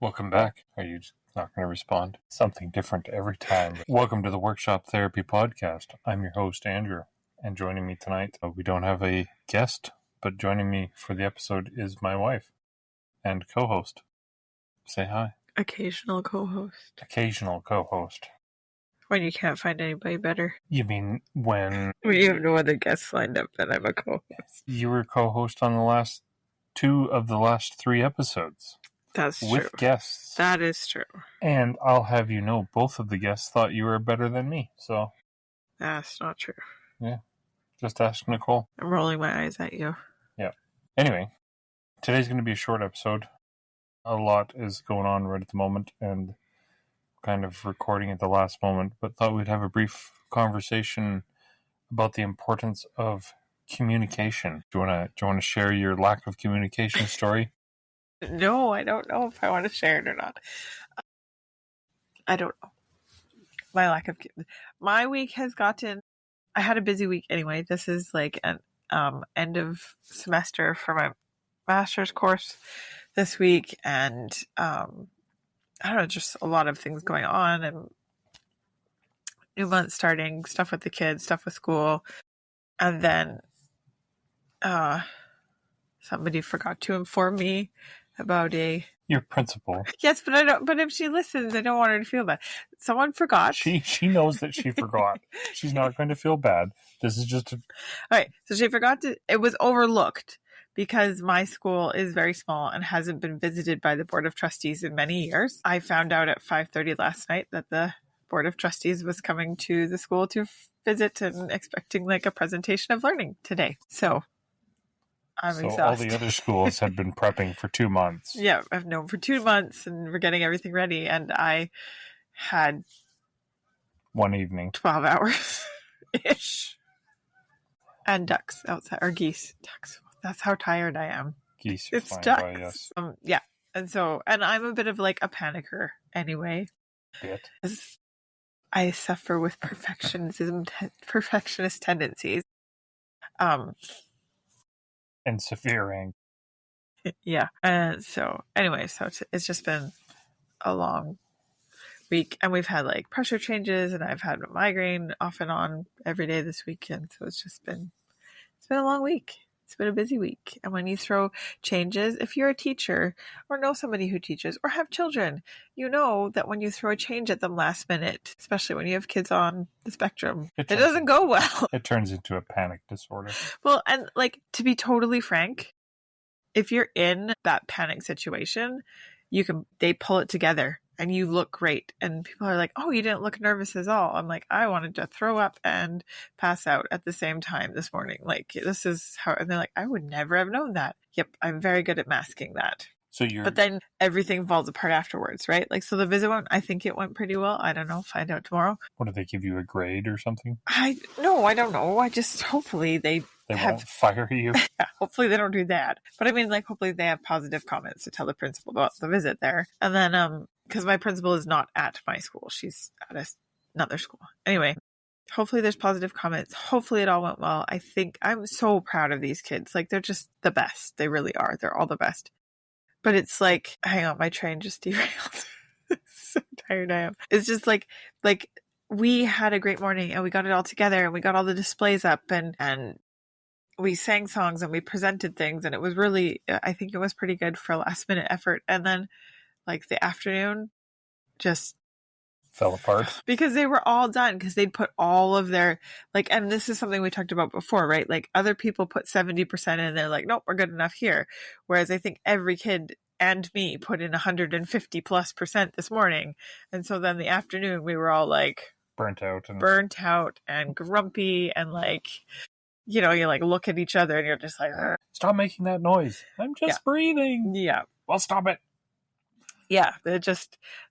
Welcome back. Are you just not going to respond? Something different every time. Welcome to the Workshop Therapy Podcast. I'm your host, Andrew, and joining me tonight, we don't have a guest, but joining me for the episode is my wife and co-host. Say hi. Occasional co-host. Occasional co-host. When you can't find anybody better. You mean when you have no other guests lined up, then I'm a co-host. You were co-host on the last 2 of the last 3 episodes. That's true. With guests. That is true. And I'll have you know, both of the guests thought you were better than me, so. That's not true. Yeah. Just ask Nicole. I'm rolling my eyes at you. Yeah. Anyway, today's going to be a short episode. A lot is going on right at the moment, and kind of recording at the last moment, but thought we'd have a brief conversation about the importance of communication. Do you want to share your lack of communication story? No, I don't know if I want to share it or not. I don't know. My week has gotten. I had a busy week anyway. This is like an end of semester for my master's course this week, and I don't know, just a lot of things going on, and new month starting, stuff with the kids, stuff with school, and then somebody forgot to inform me about your principal. Yes, but I don't. But if she listens, I don't want her to feel bad. Someone forgot. She knows that she forgot. She's not going to feel bad. This is just all right. So she forgot to. It was overlooked because my school is very small and hasn't been visited by the Board of Trustees in many years. I found out at 5:30 last night that the Board of Trustees was coming to the school to visit and expecting like a presentation of learning today. So I'm exhausted. All the other schools have been prepping for 2 months. Yeah, I've known for 2 months, and we're getting everything ready. And I had one evening, 12 hours ish, and ducks outside, or geese, ducks. That's how tired I am. Geese, it's ducks. By, yes. Yeah, and I'm a bit of like a panicker anyway. Bit. I suffer with perfectionist tendencies. And severe anger. Yeah. So anyway, it's just been a long week, and we've had like pressure changes, and I've had a migraine off and on every day this weekend. So it's been a long week. It's been a busy week. And when you throw changes, if you're a teacher or know somebody who teaches or have children, you know that when you throw a change at them last minute, especially when you have kids on the spectrum, it doesn't go well. It turns into a panic disorder. Well, and like, to be totally frank, if you're in that panic situation, they pull it together and you look great. And people are like, oh, you didn't look nervous at all. I'm like, I wanted to throw up and pass out at the same time this morning. Like, this is how, and they're like, I would never have known that. Yep. I'm very good at masking that. But then everything falls apart afterwards, right? Like, so the visit I think it went pretty well. I don't know. Find out tomorrow. What, did they give you a grade or something? I don't know. I just, hopefully they won't fire you. Yeah, hopefully they don't do that. But I mean, like, hopefully they have positive comments to tell the principal about the visit there. And then, because my principal is not at my school. She's at another school. Anyway, hopefully there's positive comments. Hopefully it all went well. I think I'm so proud of these kids. Like, they're just the best. They really are. They're all the best. But it's like, hang on, my train just derailed. So tired I am. It's just like we had a great morning, and we got it all together, and we got all the displays up, and we sang songs, and we presented things, and it was really, I think it was pretty good for a last minute effort. And then like the afternoon just fell apart because they were all done, because they'd put all of their, like, and this is something we talked about before, right? Like, other people put 70% in, they're like, nope, we're good enough here. Whereas I think every kid and me put in 150+% this morning. And so then the afternoon we were all like burnt out and grumpy, and like, you know, you like look at each other and you're just like, ugh. Stop making that noise. I'm just breathing. Yeah. Well, stop it. Yeah,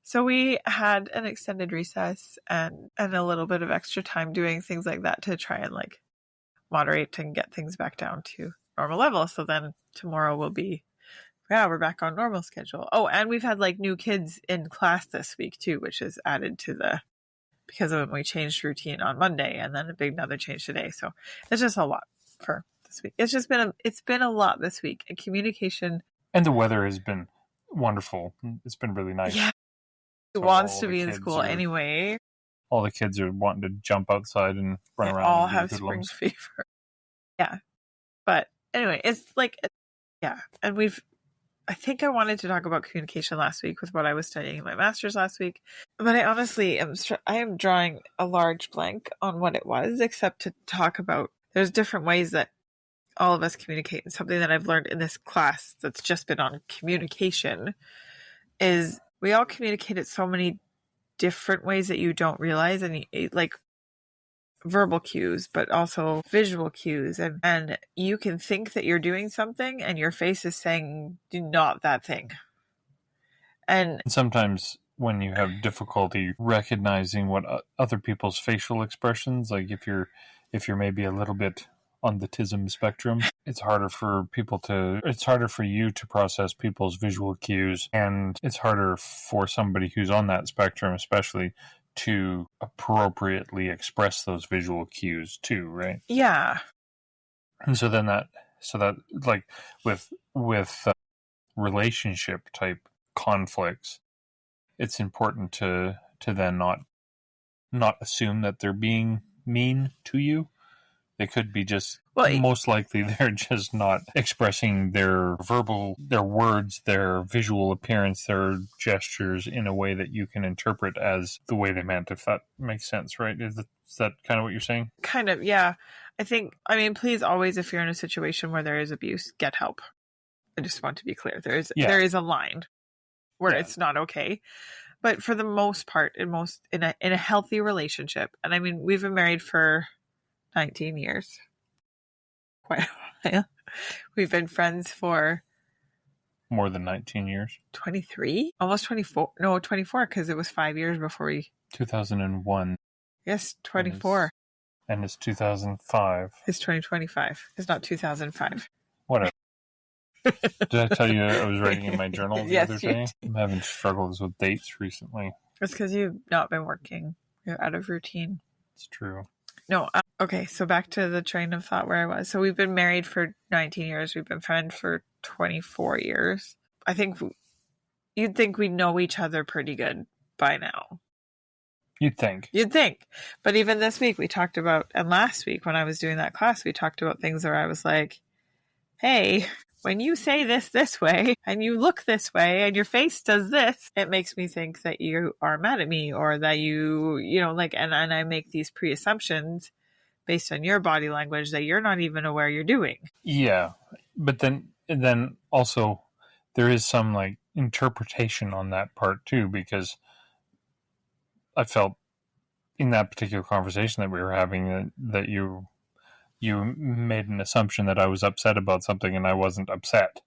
so we had an extended recess and a little bit of extra time doing things like that to try and like moderate and get things back down to normal level. So then tomorrow we're back on normal schedule. Oh, and we've had like new kids in class this week too, which is added to because of when we changed routine on Monday, and then another change today. So it's just a lot for this week. It's been a lot this week, and communication. And the weather has been wonderful. It's been really nice. Yeah. He So wants all to the be in kids school are- anyway. All the kids are wanting to jump outside and run They around all and be have spring hoodlums. fever. Yeah. But anyway, it's like, yeah. And I think I wanted to talk about communication last week with what I was studying in my master's last week. But I honestly I am drawing a large blank on what it was, except to talk about there's different ways that all of us communicate. And something that I've learned in this class that's just been on communication is we all communicate at so many different ways that you don't realize. And like verbal cues, but also visual cues. And you can think that you're doing something and your face is saying, do not that thing. And sometimes when you have difficulty recognizing what other people's facial expressions, like if you're maybe a little bit on the TISM spectrum, it's harder for you to process people's visual cues, and it's harder for somebody who's on that spectrum especially to appropriately express those visual cues too, right? yeah. And so that like with relationship type conflicts, it's important to then not assume that they're being mean to you. They could be just, most likely they're just not expressing their words, their visual appearance, their gestures in a way that you can interpret as the way they meant, if that makes sense, right? Is that kind of what you're saying? Kind of, yeah. I mean, please always, if you're in a situation where there is abuse, get help. I just want to be clear. There is a line where it's not okay. But for the most part, in a healthy relationship, and I mean, we've been married for 19 years. Quite a while. We've been friends for more than 19 years. 23? Almost 24. No, 24, because it was 5 years before we... 2001. Yes, 24. And it's 2005. It's 2025. It's not 2005. Whatever. Did I tell you I was writing in my journal the other day? I'm having struggles with dates recently. It's because you've not been working. You're out of routine. It's true. No. Okay, so back to the train of thought where I was. So we've been married for 19 years. We've been friends for 24 years. I think you'd think we know each other pretty good by now. You'd think. But even this week we talked about, and last week when I was doing that class, we talked about things where I was like, hey, when you say this way, and you look this way, and your face does this, it makes me think that you are mad at me, or that you know, like, and I make these pre-assumptions based on your body language that you're not even aware you're doing. Yeah. But then also there is some like interpretation on that part too, because I felt in that particular conversation that we were having that you made an assumption that I was upset about something, and I wasn't upset.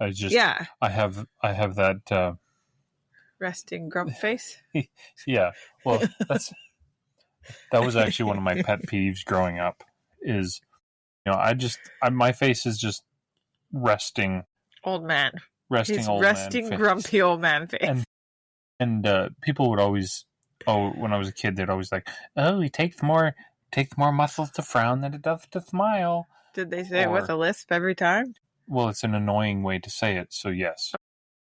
I just, I have that resting grump face. Yeah. Well, that was actually one of my pet peeves growing up. Is, you know, my face is just resting old man. Resting grumpy old man face. And people would always, when I was a kid, they'd always like, oh, he takes more muscles to frown than it does to smile. Did they say it with a lisp every time? Well, it's an annoying way to say it, so yes.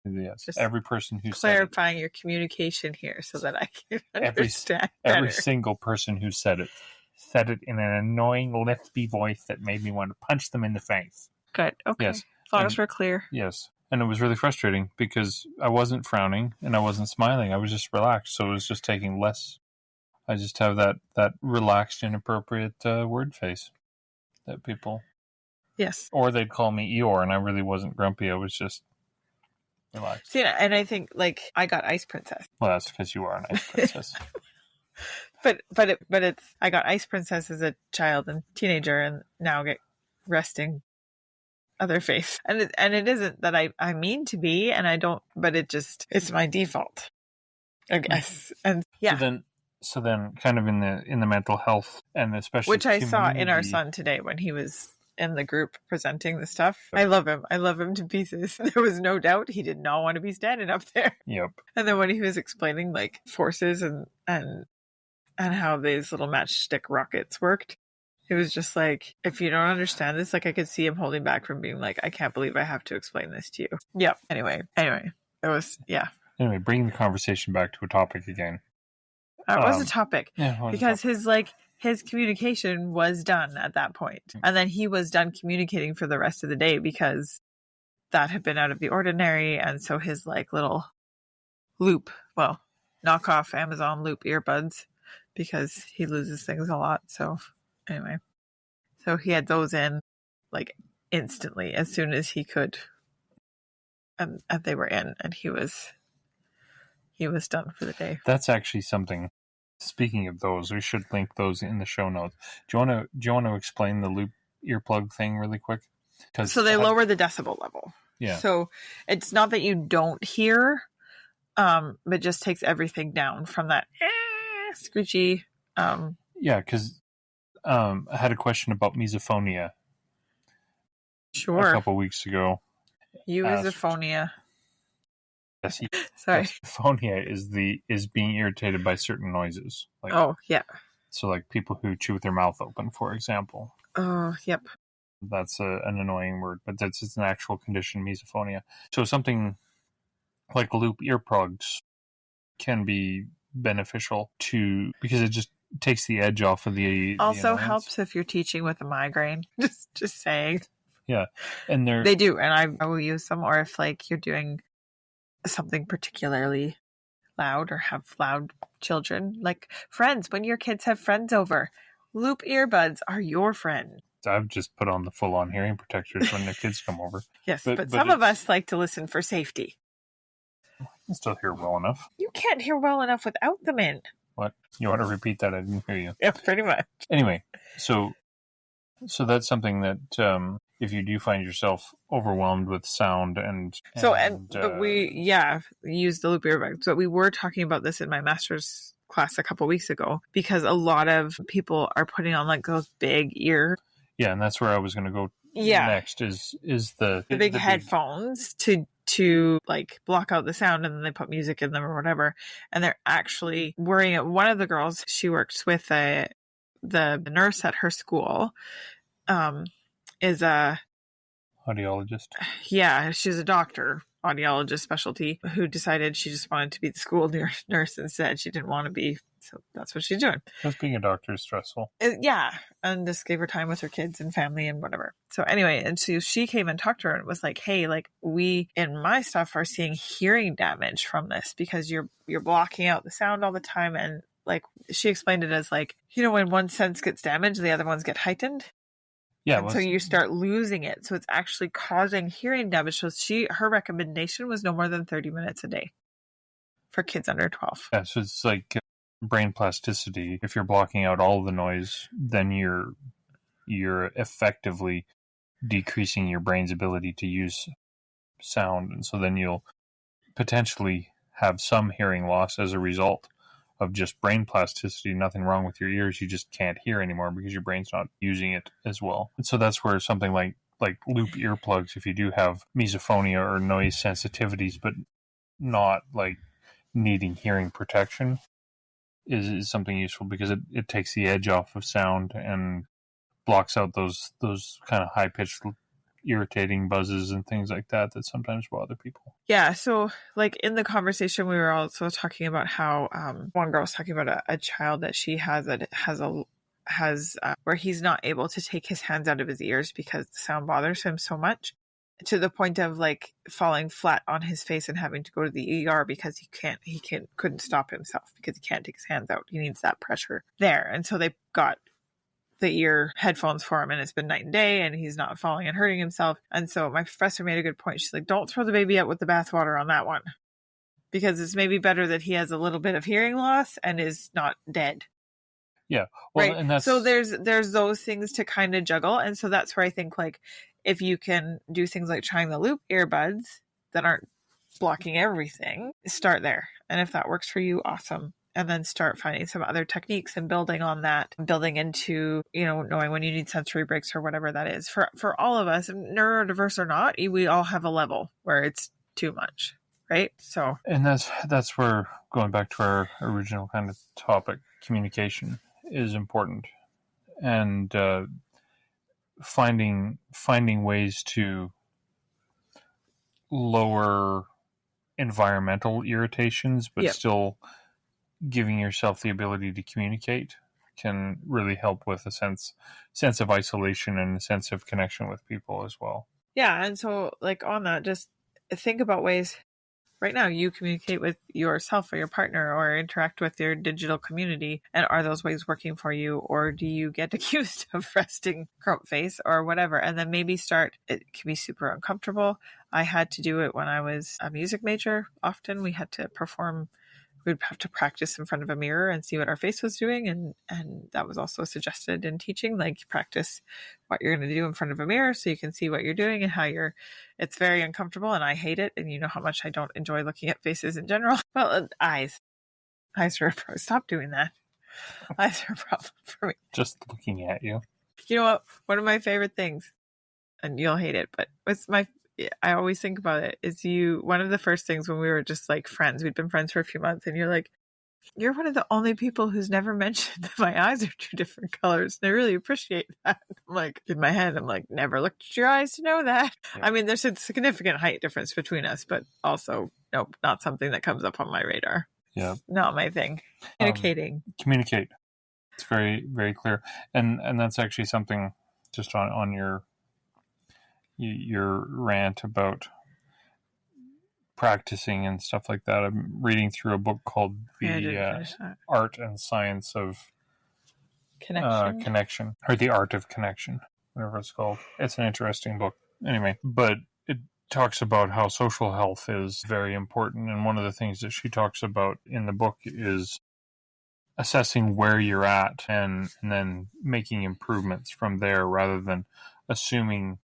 Yes. Just every person who clarifying your communication here so that I can understand every single person who said it in an annoying, lispy voice that made me want to punch them in the face. Good. Okay. Yes. As long as we're clear. Yes. And it was really frustrating because I wasn't frowning and I wasn't smiling. I was just relaxed. So it was just taking less. I just have that relaxed, inappropriate word face that people. Yes. Or they'd call me Eeyore, and I really wasn't grumpy. I was just relaxed. See, and I think, like, I got Ice Princess. Well, that's because you are an Ice Princess. but it's I got Ice Princess as a child and teenager, and now get resting other face. And it isn't that I mean to be, and I don't, but it's my default, I guess. And yeah. So then, kind of in the mental health, and especially which I saw in our son today when he was in the group presenting the stuff. I love him to pieces. There was no doubt he did not want to be standing up there. Yep. And then when he was explaining like forces and how these little matchstick rockets worked, it was just like, if you don't understand this, like I could see him holding back from being like, I can't believe I have to explain this to you. Yep. Anyway. It was, yeah. Anyway, bringing the conversation back to a topic again. It was a topic. Yeah, because his communication was done at that point. And then he was done communicating for the rest of the day because that had been out of the ordinary. And so his like little loop, well, knockoff Amazon loop earbuds, because he loses things a lot. So anyway, so he had those in like instantly as soon as he could. And they were in, and he was done for the day. That's actually something. Speaking of those, we should link those in the show notes. Do you want to explain the loop earplug thing really quick? So they lower the decibel level. Yeah. So it's not that you don't hear, but just takes everything down from that screechy. Yeah, because I had a question about misophonia. Sure. A couple weeks ago. Misophonia. Yes, Sorry. Misophonia is being irritated by certain noises. Like, oh, yeah. So like people who chew with their mouth open, for example. Oh, yep. That's an annoying word, but it's an actual condition, misophonia. So something like loop earplugs can be beneficial because it just takes the edge off of the also helps if you're teaching with a migraine. Just saying. Yeah, and they do, and I will use them. Or if like you're doing something particularly loud or have loud children, like friends, when your kids have friends over, loop earbuds are your friend. I've just put on the full-on hearing protectors when their kids come over. Yes, but some of us like to listen for safety. I can still hear well enough. You can't hear well enough without them in. What? You want to repeat that? I didn't hear you. Yeah, pretty much. Anyway, so that's something that if you do find yourself overwhelmed with sound but we use the loop earbuds. But we were talking about this in my master's class a couple weeks ago, because a lot of people are putting on like those big ear. Yeah, and that's where I was going to go next is the big headphones to like block out the sound, and then they put music in them or whatever. And they're actually worrying. One of the girls, she works with the nurse at her school, is a audiologist. Yeah, she's a doctor, audiologist specialty, who decided she just wanted to be the school nurse instead. She didn't want to be, so that's what she's doing. Because being a doctor is stressful. Yeah, and just gave her time with her kids and family and whatever. So anyway, and so she came and talked to her and was like, hey, like we in my stuff are seeing hearing damage from this because you're blocking out the sound all the time. And like she explained it as like, when one sense gets damaged, the other ones get heightened. Yeah, so you start losing it. So it's actually causing hearing damage. So her recommendation was no more than 30 minutes a day for kids under 12. Yeah, so it's like brain plasticity. If you're blocking out all the noise, then you're effectively decreasing your brain's ability to use sound, and so then you'll potentially have some hearing loss as a result of just brain plasticity. Nothing wrong with your ears, you just can't hear anymore because your brain's not using it as well. And so that's where something like loop earplugs, if you do have misophonia or noise sensitivities but not like needing hearing protection, is something useful, because it takes the edge off of sound and blocks out those kind of high-pitched irritating buzzes and things like that sometimes bother people. Yeah, so like in the conversation we were also talking about how one girl was talking about a child that she has where he's not able to take his hands out of his ears because the sound bothers him so much, to the point of like falling flat on his face and having to go to the ER because he couldn't stop himself because he can't take his hands out. He needs that pressure there. And so they got the ear headphones for him, and it's been night and day, and he's not falling and hurting himself. And so my professor made a good point. She's like, don't throw the baby out with the bathwater on that one, because it's maybe better that he has a little bit of hearing loss and is not dead. Yeah. Well, right. And that's... So there's those things to kind of juggle. And so that's where I think like if you can do things like trying the loop earbuds that aren't blocking everything, start there. And if that works for you, awesome. And then start finding some other techniques and building on that, building into, knowing when you need sensory breaks or whatever that is. For all of us, neurodiverse or not, we all have a level where it's too much, right? So, and that's where, going back to our original kind of topic, communication is important, and finding ways to lower environmental irritations, but Yep. still giving yourself the ability to communicate can really help with a sense of isolation and a sense of connection with people as well. Yeah, and so like on that, just think about ways right now you communicate with yourself or your partner or interact with your digital community, and are those ways working for you, or do you get accused of resting crump face or whatever? And then maybe start, it can be super uncomfortable. I had to do it when I was a music major. Often we had to perform, we'd have to practice in front of a mirror and see what our face was doing, and that was also suggested in teaching, like practice what you're going to do in front of a mirror so you can see what you're doing and how you're. It's very uncomfortable, and I hate it, and you know how much I don't enjoy looking at faces in general. Well, eyes are a problem. Stop doing that. Eyes are a problem for me. Just looking at you. You know what, one of my favorite things, and you'll hate it, but it's my, I always think about it, is one of the first things when we were just like friends, we'd been friends for a few months, and you're like, you're one of the only people who's never mentioned that my eyes are two different colors. And I really appreciate that. I'm like, in my head, I'm like, never looked at your eyes to know that. Yeah. I mean, there's a significant height difference between us, but also, nope, not something that comes up on my radar. Yeah. Not my thing. Communicate. It's very, very clear. And that's actually something just on your rant about practicing and stuff like that. I'm reading through a book called The Art and Science of Connection, or The Art of Connection, whatever it's called. It's an interesting book. Anyway, but it talks about how social health is very important. And one of the things that she talks about in the book is assessing where you're at and then making improvements from there, rather than assuming,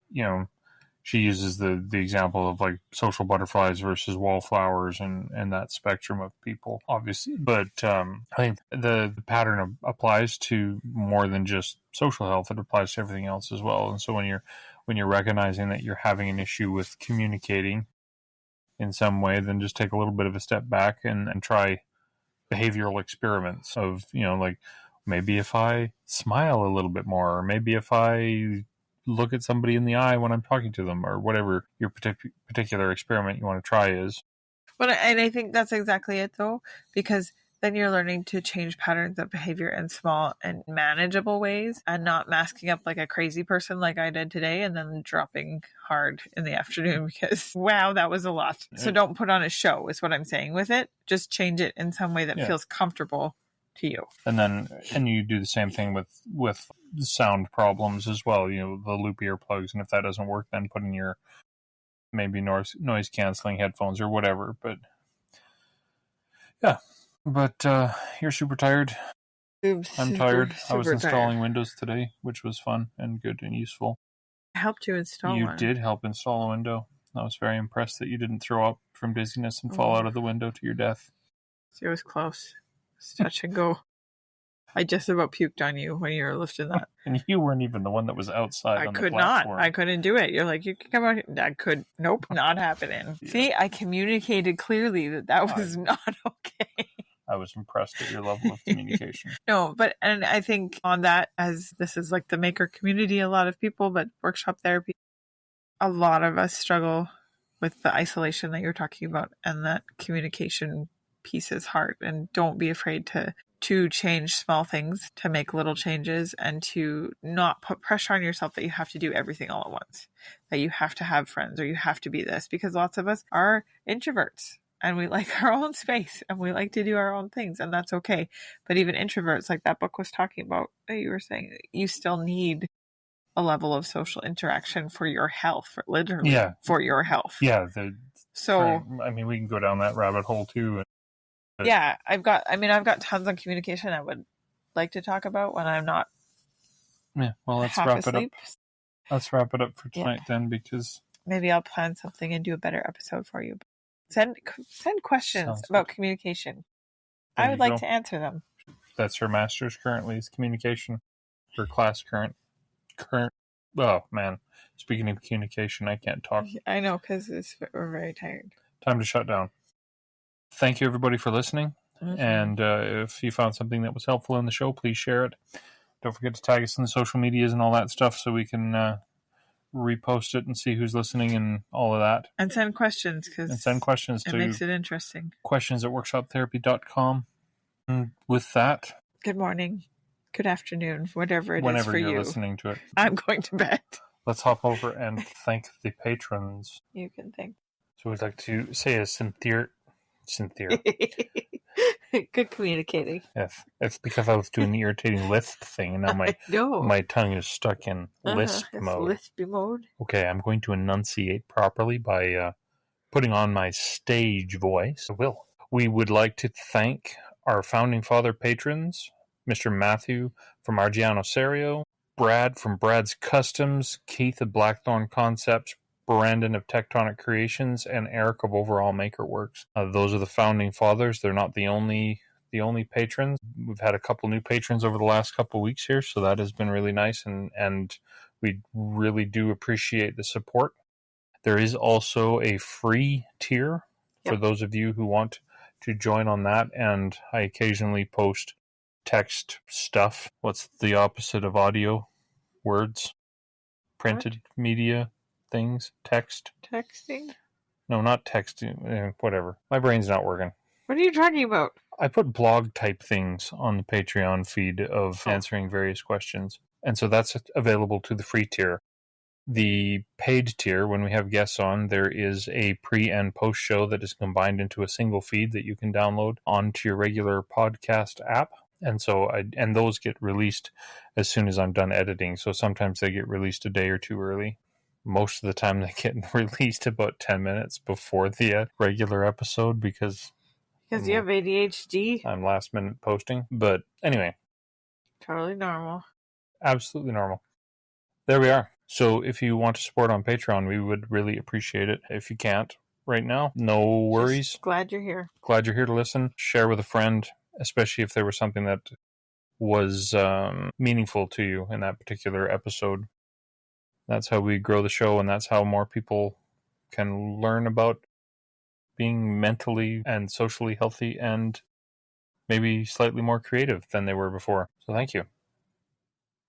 she uses the example of like social butterflies versus wallflowers and that spectrum of people, obviously. But I think the pattern applies to more than just social health. It applies to everything else as well. And so when you're recognizing that you're having an issue with communicating in some way, then just take a little bit of a step back and try behavioral experiments of, like, maybe if I smile a little bit more, or maybe if I look at somebody in the eye when I'm talking to them, or whatever your particular experiment you want to try is. Well, and I think that's exactly it, though, because then you're learning to change patterns of behavior in small and manageable ways, and not masking up like a crazy person like I did today and then dropping hard in the afternoon because, wow, that was a lot. So don't put on a show is what I'm saying with it. Just change it in some way that feels comfortable to you. And you do the same thing with sound problems as well, the loop earplugs, and if that doesn't work, then put in your maybe noise canceling headphones or whatever. But yeah, but you're super tired. I'm tired. I was installing Windows today, which was fun and good and useful. I helped you install one. You did help install a window. I was very impressed that you didn't throw up from dizziness and fall out of the window to your death. It was close. It's touch and go. I just about puked on you when you were lifting that. And you weren't even the one that was outside on the platform. I could not. I couldn't do it. You're like, you can come out here. Nope, not happening. Yeah. See, I communicated clearly that was not okay. I was impressed at your level of communication. No, and I think on that, as this is like the maker community, a lot of people, but workshop therapy, a lot of us struggle with the isolation that you're talking about, and that communication piece is hard. And don't be afraid to change small things, to make little changes, and to not put pressure on yourself that you have to do everything all at once, that you have to have friends or you have to be this, because lots of us are introverts and we like our own space and we like to do our own things, and that's okay. But even introverts, like that book was talking about, you were saying, you still need a level of social interaction for your health, for your health. Yeah. I mean, we can go down that rabbit hole too. Yeah, I've got tons of communication I would like to talk about when I'm not. Yeah, well, let's wrap it up. Let's wrap it up for tonight then, because maybe I'll plan something and do a better episode for you. Send questions about communication. I would like to answer them. That's her master's currently, is communication. Her class current. Oh man, speaking of communication, I can't talk. I know, because we're very tired. Time to shut down. Thank you, everybody, for listening. Mm-hmm. And if you found something that was helpful in the show, please share it. Don't forget to tag us in the social medias and all that stuff so we can repost it and see who's listening and all of that. And send questions, because And send questions it to makes it interesting. questions@workshoptherapy.com. And with that, Good morning, good afternoon, whatever it is whenever for you're you. listening to it, I'm going to bed. let's hop over and thank the patrons. You can think. So we'd like to say a sincere. Good communicating. Yes, it's because I was doing the irritating lisp thing, and now my tongue is stuck in lisp mode. Lispy mode. Okay, I'm going to enunciate properly by putting on my stage voice. I will. We would like to thank our founding father patrons, Mr. Matthew from Argiano Serio, Brad from Brad's Customs, Keith of Blackthorn Concepts, Brandon of Tectonic Creations, and Eric of Overall Makerworks. Those are the founding fathers. They're not the only patrons. We've had a couple new patrons over the last couple of weeks here, so that has been really nice, and we really do appreciate the support. There is also a free tier for those of you who want to join on that, and I occasionally post text stuff. What's the opposite of audio? Words? Printed media things? Text? Texting? No, not texting. Whatever. My brain's not working. What are you talking about? I put blog type things on the Patreon feed of answering various questions. And so that's available to the free tier. The paid tier, when we have guests on, there is a pre and post show that is combined into a single feed that you can download onto your regular podcast app. And so and those get released as soon as I'm done editing. So sometimes they get released a day or two early. Most of the time they get released about 10 minutes before the regular episode because you have ADHD. I'm last minute posting. But anyway. Totally normal. Absolutely normal. There we are. So if you want to support on Patreon, we would really appreciate it. If you can't right now, no worries. Just glad you're here. Glad you're here to listen. Share with a friend, especially if there was something that was meaningful to you in that particular episode. That's how we grow the show, and that's how more people can learn about being mentally and socially healthy and maybe slightly more creative than they were before. So thank you.